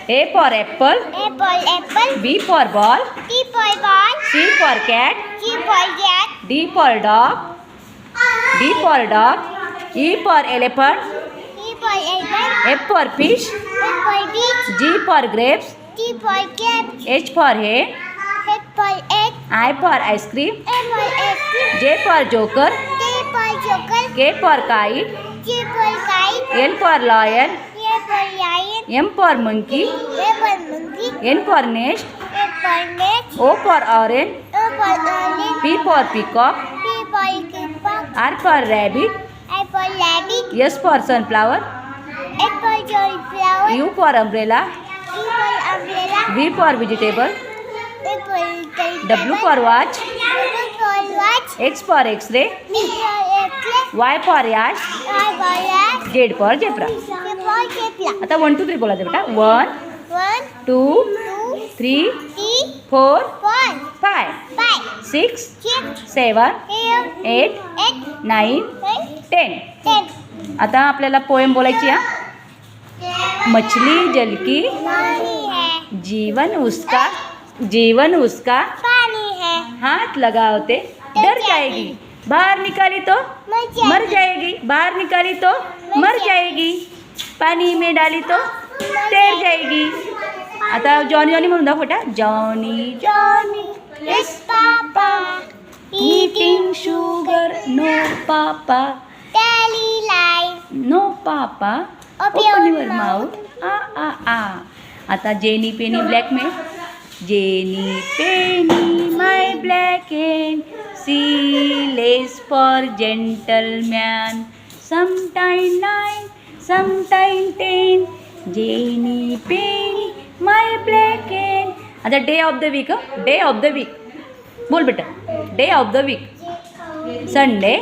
A for apple. Apple. B for ball. T for ball. C for cat. G for cat. D for dog. D for dog. E for elephant. E for elephant. F for fish. F for fish. G for grapes. T for grapes. H for hay. H for egg. I for ice cream. A for egg. J for joker. K for joker. K for kite. J for kite. L for lion. A for lion. M for monkey. A for monkey. N for nest. A for net. O for orange. O for orange. P for peacock. P for peacock. R for rabbit. I for rabbit. S for sunflower. F for cauliflower. U for umbrella. E for umbrella. V for vegetable. A for vegetable. W for watch. W for watch. X for x-ray. X for X-ray. Y for yash. Y for yak. Z for zebra. K for zebra. आता 1 2 3 बोलायचं बेटा. 1 1, 2 2, 3 3, 4 4, 5 5, 6 6, 7 7, 8 8, 9 9, 10. 10. आता आपल्याला poem बोलायची आहे. मछली जल की पानी है, जीवन उसका पानी है, हाथ लगाओते डर जाएगी, बाहर निकाली तो मर जाएगी, बाहर निकाली तो मर जाएगी, पानी में डाली तो तैर जाएगी. आता जॉनी जॉनी म्हणून दाखव बेटा. Johnny Johnny, yes papa, eating sugar, no papa, daily life, no papa, open your mouth, आ. आता Jenny penny black me Jenny penny my black and see less for gentleman sometime 9 sometime 10 Jenny penny my black and. आता day of the week. Day of the week बोल बेटा. Day of the week. Sunday.